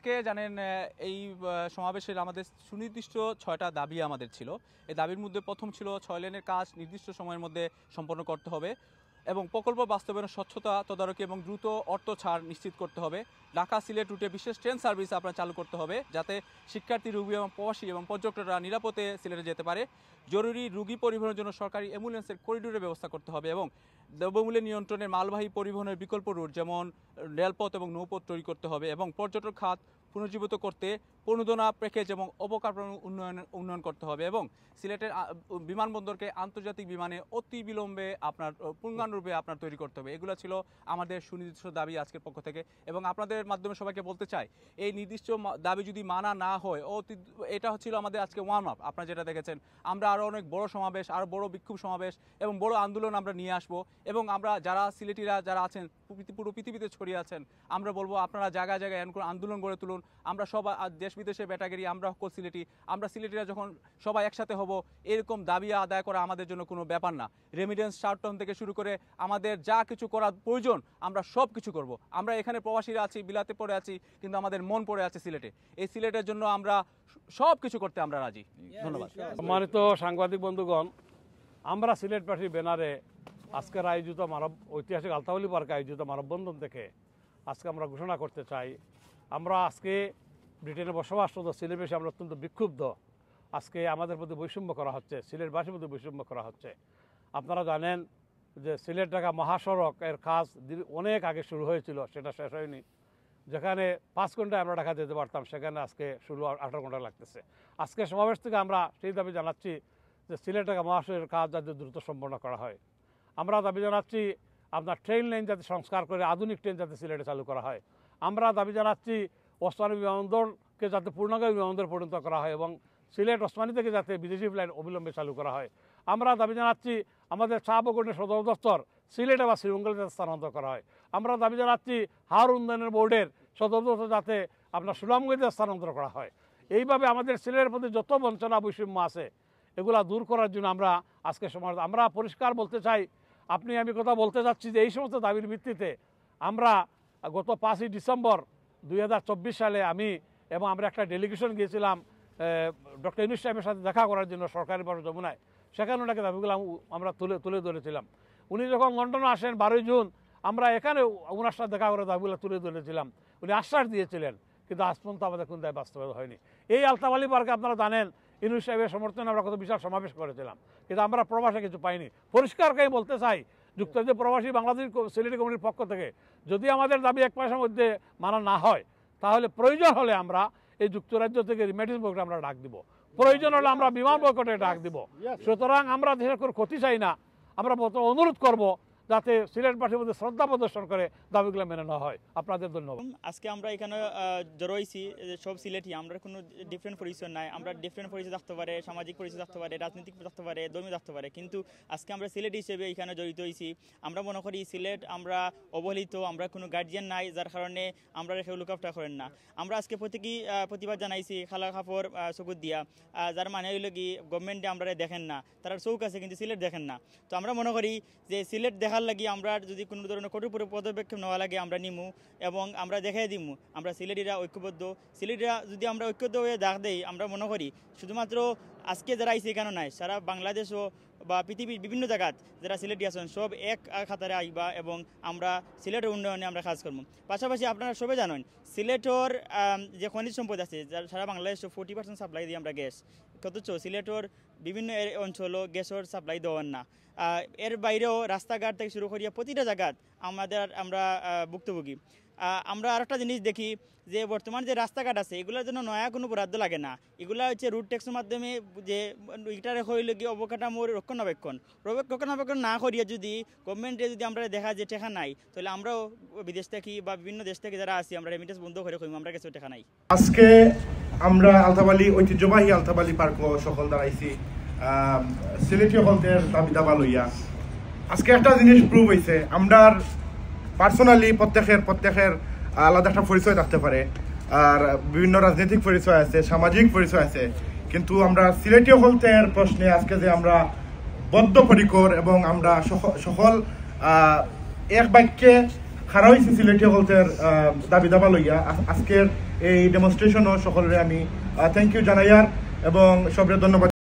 আজকে জানেন এই সমাবেশের আমাদের সুনির্দিষ্ট 6টা দাবি আমাদের ছিল। এই দাবির মধ্যে প্রথম ছিল 6 লেনের কাজ নির্দিষ্ট সময়ের মধ্যে সম্পন্ন করতে হবে এবং প্রকল্প বাস্তবায়নের স্বচ্ছতা তদারকি এবং দ্রুত অর্থ ছাড় নিশ্চিত করতে হবে। ঢাকা সিলেট রুটে বিশেষ ট্রেন সার্ভিস আপনার চালু করতে হবে যাতে শিক্ষার্থী, রোগী এবং প্রবাসী এবং পর্যটকরা নিরাপদে সিলেটে যেতে পারে। জরুরি রোগী পরিবহনের জন্য সরকারি অ্যাম্বুলেন্সের করিডোরের ব্যবস্থা করতে হবে এবং দ্রব্যমূল্য নিয়ন্ত্রণের মালবাহী পরিবহনের বিকল্প রুট যেমন রেলপথ এবং নৌপথ তৈরি করতে হবে এবং পর্যটক খাত পুনর্জীবিত করতে প্রণোদনা প্যাকেজ এবং অবকাঠামো উন্নয়ন করতে হবে এবং সিলেটের বিমানবন্দরকে আন্তর্জাতিক বিমানে অতি বিলম্বে আপনার পূর্ণাঙ্গরূপে আপনার তৈরি করতে হবে। এগুলো ছিল আমাদের সুনির্দিষ্ট দাবি আজকের পক্ষ থেকে এবং আপনাদের মাধ্যমে সবাইকে বলতে চাই এই নির্দিষ্ট দাবি যদি মানা না হয় এটা হচ্ছিল আমাদের আজকে ওয়ার্ম আপ। আপনারা যেটা দেখেছেন আমরা আরও অনেক বড় সমাবেশ, আরও বড় বিক্ষোভ সমাবেশ এবং বড় আন্দোলন আমরা নিয়ে আসবো এবং আমরা যারা সিলেটিরা যারা আছেন পুরো পৃথিবীতে ছড়িয়ে আছেন আমরা বলবো আপনারা জায়গায় জায়গায় আন্দোলন গড়ে তুলুন। আমরা সবাই দেশ বিদেশে ব্যাটাগিরি, আমরা আমরা সিলেটিরা যখন সবাই একসাথে হব এরকম দাবি আদায় করা আমাদের জন্য কোনো ব্যাপার না। রেমিডেন্স শার্টন থেকে শুরু করে আমাদের যা কিছু করার প্রয়োজন আমরা সব কিছু করব। আমরা এখানে প্রবাসীরা আছি, বিলাতে পড়ে আছি, কিন্তু আমাদের মন পড়ে আছে সিলেটে। এই সিলেটের জন্য আমরা সব কিছু করতে আমরা রাজি। ধন্যবাদ। সম্মানিত সাংবাদিক বন্ধুগণ, আমরা সিলেট পার্টির ব্যানারে আজকের আয়োজিত ঐতিহাসিক আলতাওয়ালি পার্কে আয়োজিত মানববন্ধন থেকে আজকে আমরা ঘোষণা করতে চাই আমরা আজকে ব্রিটেনে বসবাসরত সিলেটবাসী আমরা অত্যন্ত বিক্ষুব্ধ। আজকে আমাদের প্রতি বৈষম্য করা হচ্ছে, সিলেটবাসীর প্রতি বৈষম্য করা হচ্ছে। আপনারা জানেন যে সিলেট ঢাকা মহাসড়ক এর কাজ অনেক আগে শুরু হয়েছিল, সেটা শেষ হয়নি। যেখানে 5 ঘন্টায় আমরা ঢাকা যেতে পারতাম সেখানে আজকে 16-18 ঘন্টা লাগতেছে। আজকে সমাবেশ থেকে আমরা সেই দাবি জানাচ্ছি যে সিলেট ঢাকা মহাসড়কের কাজ যাতে দ্রুত সম্পন্ন করা হয়। আমরা দাবি জানাচ্ছি আপনার ট্রেন লাইন যাতে সংস্কার করে আধুনিক ট্রেন যাতে সিলেটে চালু করা হয়। আমরা দাবি জানাচ্ছি ওসমানী বিমানবন্দরকে যাতে পূর্ণাঙ্গ বিমানবন্দর পরিণত করা হয় এবং সিলেট ওসমানী থেকে যাতে বিদেশি ফ্লাইট অবিলম্বে চালু করা হয়। আমরা দাবি জানাচ্ছি আমাদের চা বাগানের সদর দপ্তর সিলেটে বা শ্রীমঙ্গলে যাতে স্থানান্তর করা হয়। আমরা দাবি জানাচ্ছি হাওর উন্নয়নের বোর্ডের সদর দপ্তর যাতে আপনার সুনামগঞ্জে স্থানান্তর করা হয়। এইভাবে আমাদের সিলেটের প্রতি যত বঞ্চনা বৈষম্য আছে এগুলা দূর করার জন্য আমরা আজকে আমরা পরিষ্কার বলতে চাই, আপনি আমি কথা বলতে চাচ্ছি যে এই সমস্ত দাবির ভিত্তিতে আমরা গত 5ই ডিসেম্বর 2024 সালে আমি এবং আমরা একটা ডেলিগেশন গিয়েছিলাম ডক্টর ইউনূস সাহেবের সাথে দেখা করার জন্য সরকারি বাস যমুনায়। সেখানে ওনাকে দাবিগুলো আমরা তুলে ধরেছিলাম। উনি যখন লন্ডনে আসেন 12ই জুন আমরা এখানে ওনার সাথে দেখা করে দাবিগুলো তুলে ধরেছিলাম। উনি আশ্বাস দিয়েছিলেন, কিন্তু আজ পর্যন্ত আমাদের কোনো দাবি বাস্তবায়িত হয়নি। এই আলতাওয়ালি পার্কে আপনারা জানেন ইউনূস সাহেবের সমর্থনে আমরা কত বিশাল সমাবেশ করেছিলাম, কিন্তু আমরা প্রবাসে কিছু পাইনি। পরিষ্কারকেই বলতে চাই যুক্তরাজ্যের প্রবাসী বাংলাদেশ সিলেটি কমিটির পক্ষ থেকে যদি আমাদের দাবি 1 মাসের মধ্যে মানা না হয় তাহলে প্রয়োজন হলে আমরা এই যুক্তরাজ্য থেকে রিমিটেন্স বয়কট আমরা ডাক দিব, প্রয়োজন হলে আমরা বিমান বয়কটে ডাক দিব। সুতরাং আমরা দেশের কোনো ক্ষতি চাই না। আমরা অনুরোধ করব যাতে সিলেটবাসীর মধ্যে শ্রদ্ধা প্রদর্শন করে দাবিগুলো মেনে নেওয়া হয়। আপনাদের ধন্যবাদ। আজকে আমরা এখানে জড়ো হয়েছি সব সিলেটি, আমরা কোনো ডিফারেন্ট পরিচয় নাই। আমরা ডিফারেন্ট পরিচয় থাকতে পারে, সামাজিক পরিচয় থাকতে পারে, রাজনৈতিক থাকতে পারে, ধর্মীয় থাকতে পারে, কিন্তু আজকে আমরা সিলেটি হিসেবে এখানে জড়িত হয়েছি। আমরা মনে করি সিলেট আমরা অবহেলিত, আমরা কোনো গার্জিয়ান নাই যার কারণে আমরা কেউ লুকআপটা করেন না। আমরা আজকে প্রত্যেকেই প্রতিবাদ জানাইছি খালা কাপড় চকুত দিয়া, যার মানে হইল কি গভর্নমেন্টে আমরা দেখেন না, তারা চৌক আছে কিন্তু সিলেট দেখেন না। তো আমরা মনে করি যে সিলেট দেখার লাগি আমরা যদি কোনো ধরনের কঠোর পদক্ষেপ নেওয়া লাগে আমরা নিমু এবং আমরা দেখাই দিমু আমরা সিলেটিরা ঐক্যবদ্ধ। সিলেটিরা যদি আমরা ঐক্যবদ্ধ হয়ে ডাক দেই, আমরা মনে করি শুধুমাত্র আজকে যারা আইসি এখানে নাই, সারা বাংলাদেশও বা পৃথিবীর বিভিন্ন জায়গাত যারা সিলেটি আছেন সব এক খাতারে আইবা এবং আমরা সিলেটের উন্নয়নে আমরা কাজ করবো। পাশাপাশি আপনারা সবাই জানেন সিলেটের যে খনিজ সম্পদ আছে সারা বাংলাদেশ 40% সাপ্লাই দিই আমরা গ্যাস, অথচ সিলেটের বিভিন্ন অঞ্চলও গ্যাসের সাপ্লাই দেওয়ার না। এর বাইরেও রাস্তাঘাট থেকে শুরু করিয়া প্রতিটা জায়গাত আমরা ভুক্তভোগী। আমরা আরেকটা জিনিস দেখি যে বর্তমান যে রাস্তাঘাট আছে এগুলোর জন্য নয়া কোনো বরাদ্দ লাগে না, এগুলো হচ্ছে রুট ট্যাক্সের মাধ্যমে যে এটারে হইলে গিয়ে অবকাঠামোর রক্ষণাবেক্ষণ না করিয়া যদি গভর্নমেন্টে যদি আমরা দেখা যে টেকা নাই, তাহলে আমরাও বিদেশ থেকে বা বিভিন্ন দেশ থেকে যারা আছি আমরা রেমিটেন্স বন্ধ করে কইম আমরা কাছে টেকা নাই। আজকে আমরা আলতাবালি ঐতিহ্যবাহী আলতাবালি পার্ক সকল দাঁড়াইছি সিলেটি সকলের দাবি দাবা লইয়া। আজকে একটা জিনিস প্রুভ হয়েছে, আমরা পার্সোনালি প্রত্যেকের আলাদা একটা পরিচয় থাকতে পারে, আর বিভিন্ন রাজনৈতিক পরিচয় আছে, সামাজিক পরিচয় আছে, কিন্তু আমরা সিলেটি সকলের প্রশ্নে আজকে যে আমরা বদ্ধপরিকর এবং আমরা সকল এক বাক্যে খারা হয়েছি সিলেটি হলতের দাবি দাবা লইয়া আজকের এই ডেমনস্ট্রেশনও সকলের আমি থ্যাংক ইউ জানাইয়ার এবং সবরে ধন্যবাদ